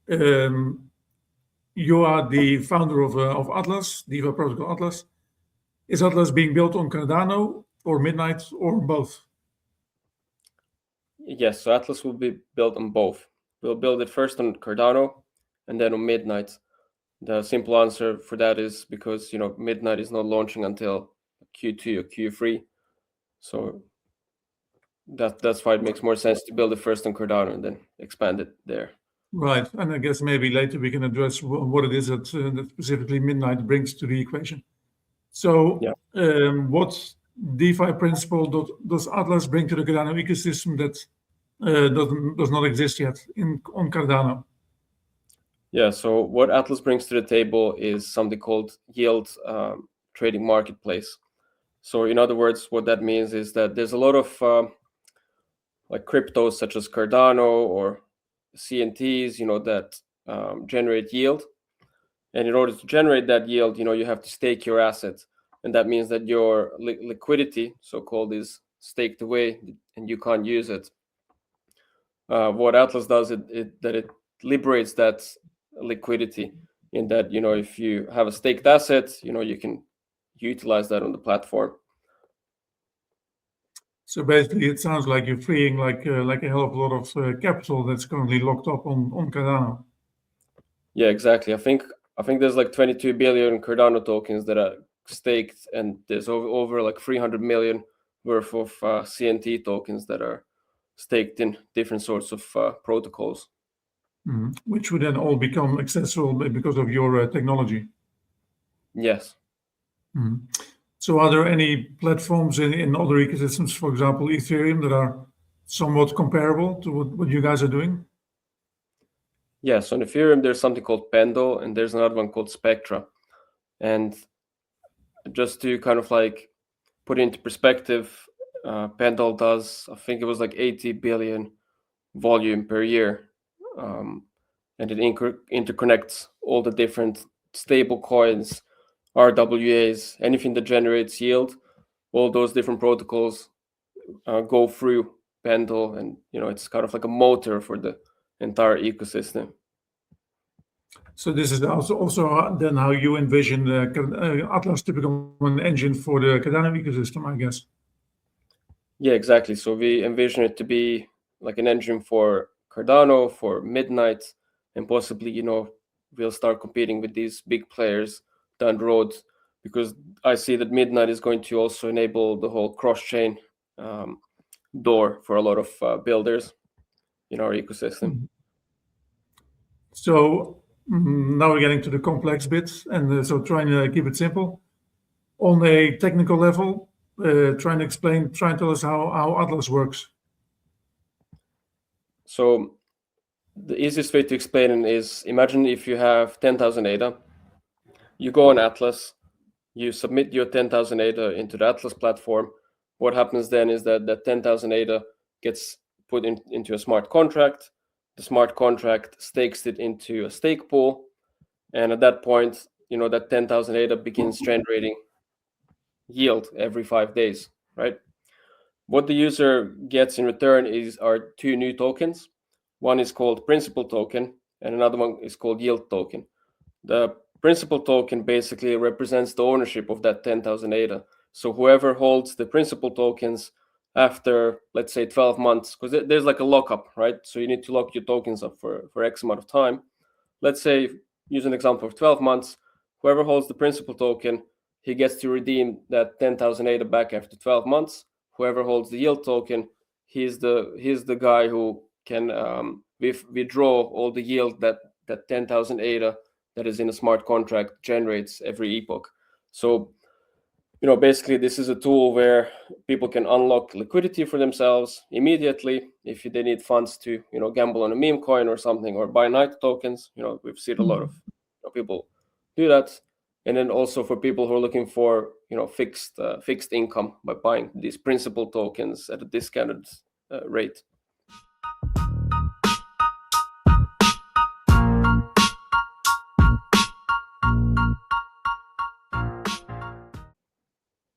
You are the founder of Atlas, DeFi protocol Atlas. Is Atlas being built on Cardano or Midnight or both? Yes, so Atlas will be built on both. We'll build it first on Cardano and then on Midnight. The simple answer for that is because Midnight is not launching until Q2 or Q3, so that's why it makes more sense to build it first on Cardano and then expand it there. Right, and I guess maybe later we can address what it is that specifically Midnight brings to the equation. So, what DeFi principle does Atlas bring to the Cardano ecosystem that does not exist yet on Cardano? Yeah, so what Atlas brings to the table is something called yield trading marketplace. So in other words, what that means is that there's a lot of like cryptos such as Cardano or CNTs, that generate yield. And in order to generate that yield, you have to stake your asset. And that means that your liquidity, so-called, is staked away and you can't use it. What Atlas does, it liberates that liquidity in that, if you have a staked asset, you can utilize that on the platform. So basically, it sounds like you're freeing like a hell of a lot of capital that's currently locked up on Cardano. Yeah, exactly. I think there's like 22 billion Cardano tokens that are staked, and there's over like 300 million worth of CNT tokens that are staked in different sorts of protocols. Which would then all become accessible because of your technology. Yes. So are there any platforms in other ecosystems, for example, Ethereum, that are somewhat comparable to what you guys are doing? Yes, on Ethereum, there's something called Pendle, and there's another one called Spectra. And just to kind of like put it into perspective, Pendle does, I think it was like 80 billion volume per year. And it interconnects all the different stable coins, RWAs, anything that generates yield. All those different protocols go through Pendle, and it's kind of like a motor for the entire ecosystem. So this is also then how you envision Atlas to become an engine for the Cardano ecosystem, I guess. Yeah, exactly. So we envision it to be like an engine for Cardano, for Midnight, and possibly, we'll start competing with these big players down the road, because I see that Midnight is going to also enable the whole cross-chain door for a lot of builders in our ecosystem. So now we're getting to the complex bits, and so trying to keep it simple. On a technical level, try and tell us how Atlas works. So the easiest way to explain it is, imagine if you have 10,000 ADA, you go on Atlas, you submit your 10,000 ADA into the Atlas platform. What happens then is that 10,000 ADA gets put into a smart contract. The smart contract stakes it into a stake pool. And at that point, that 10,000 ADA begins generating yield every 5 days, right? What the user gets in return are two new tokens. One is called principal token, and another one is called yield token. The principal token basically represents the ownership of that 10,000 ADA. So whoever holds the principal tokens after, let's say, 12 months, because there's like a lockup, right? So you need to lock your tokens up for X amount of time. Let's say, use an example of 12 months, whoever holds the principal token, he gets to redeem that 10,000 ADA back after 12 months. Whoever holds the yield token, he's the guy who can withdraw all the yield that 10,000 ADA that is in a smart contract generates every epoch. So, basically this is a tool where people can unlock liquidity for themselves immediately if they need funds to, gamble on a meme coin or something, or buy NIKE tokens. We've seen a lot of people do that. And then also for people who are looking for, fixed income by buying these principal tokens at a discounted rate.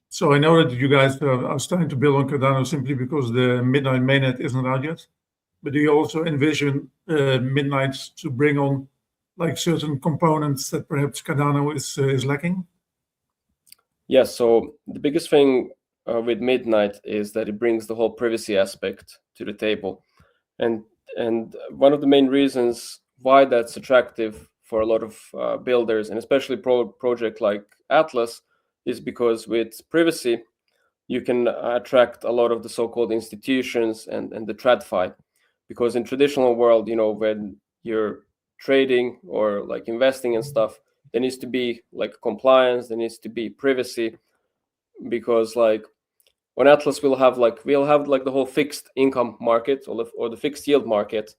So I know that you guys are starting to build on Cardano simply because the Midnight mainnet isn't out yet. but do you also envision Midnight to bring on like certain components that perhaps Cardano is lacking? Yes. So the biggest thing with Midnight is that it brings the whole privacy aspect to the table, and one of the main reasons why that's attractive for a lot of builders, and especially project like Atlas, is because with privacy you can attract a lot of the so-called institutions and the TradFi, because in traditional world, when you're trading or like investing and stuff, there needs to be like compliance, there needs to be privacy, because like on Atlas we'll have like the whole fixed income market or the fixed yield market,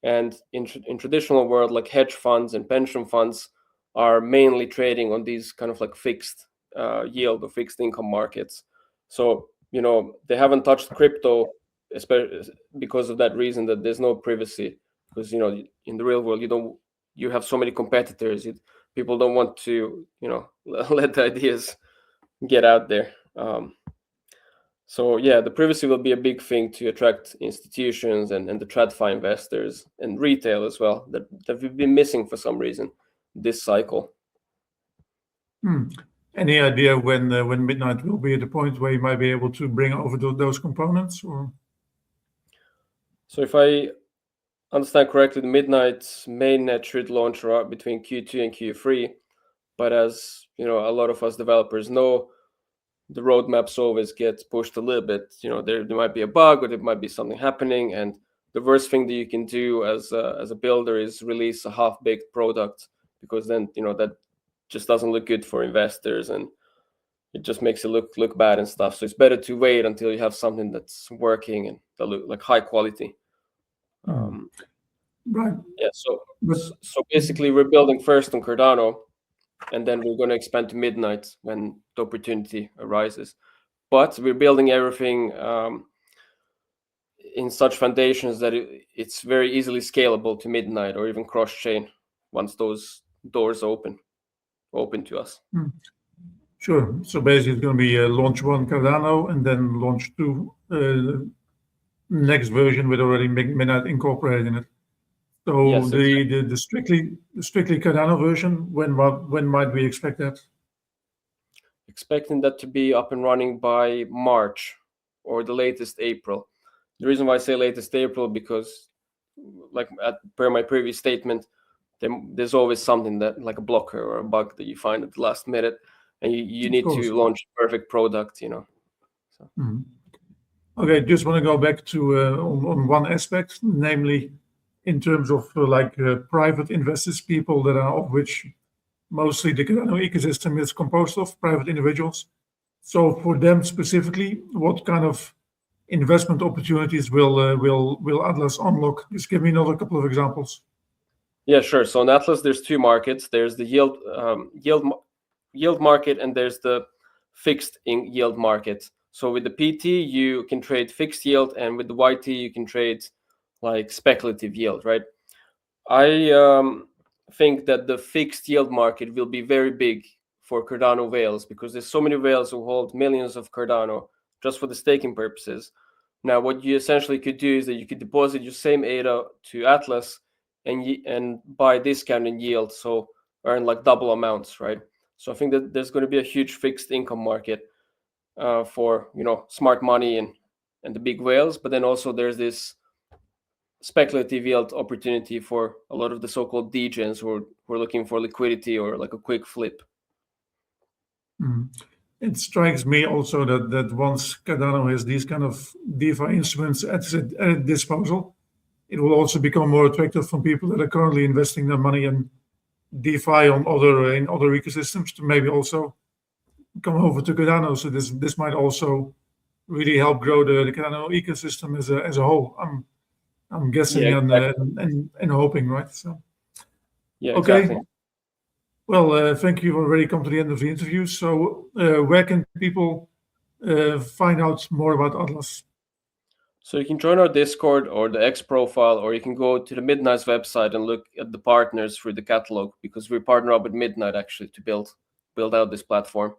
and in traditional world, like hedge funds and pension funds are mainly trading on these kind of like fixed yield or fixed income markets. So they haven't touched crypto, especially because of that reason, that there's no privacy, because in the real world you have so many competitors. People don't want to let the ideas get out there. So yeah, the privacy will be a big thing to attract institutions and the TradFi investors and retail as well, that we've been missing for some reason this cycle. Any idea when Midnight will be at the point where you might be able to bring over those components? Or so if I understand correctly, the Midnight's mainnet should launch between Q2 and Q3. But as a lot of us developers know, the roadmaps always get pushed a little bit. There might be a bug, or there might be something happening, and the worst thing that you can do as a builder is release a half-baked product, because then that just doesn't look good for investors, and it just makes it look bad and stuff. So it's better to wait until you have something that's working and that look like high quality. Right. Yeah. So basically, we're building first on Cardano, and then we're going to expand to Midnight when the opportunity arises. But we're building everything in such foundations that it's very easily scalable to Midnight or even cross-chain once those doors open to us. Sure. So basically, it's going to be launch 1 Cardano, and then launch 2 next version with already Midnight incorporated in it. So Yes, the strictly Cardano version, when might we expect that? Expecting that to be up and running by March or the latest April. The reason why I say latest April, because like per my previous statement, there's always something that like a blocker or a bug that you find at the last minute, and you need to launch a perfect product, So. Okay, just want to go back to on one aspect, namely in terms of private investors, people that are of which mostly the Cardano ecosystem is composed of, private individuals. So for them specifically, what kind of investment opportunities will Atlas unlock? Just give me another couple of examples. Yeah, sure. So in Atlas, there's 2 markets. There's the yield market, and there's the fixed yield market. So with the PT, you can trade fixed yield, and with the YT, you can trade like speculative yield, right? I think that the fixed yield market will be very big for Cardano whales, because there's so many whales who hold millions of Cardano just for the staking purposes. Now, what you essentially could do is that you could deposit your same ADA to Atlas and buy discount and yield, so earn like double amounts, right? So I think that there's going to be a huge fixed income market for smart money and the big whales, but then also there's this speculative yield opportunity for a lot of the so-called degens who are looking for liquidity or like a quick flip. It strikes me also that once Cardano has these kind of DeFi instruments at its disposal, it will also become more attractive for people that are currently investing their money in DeFi in other ecosystems to maybe also come over to Cardano. So this might also really help grow the Cardano ecosystem as a whole. I'm guessing and hoping, right? So yeah, okay. Exactly. Well, thank you. We've already come to the end of the interview. So where can people find out more about Atlas? So you can join our Discord or the X profile, or you can go to the Midnight's website and look at the partners through the catalog, because we partner up with Midnight actually to build out this platform.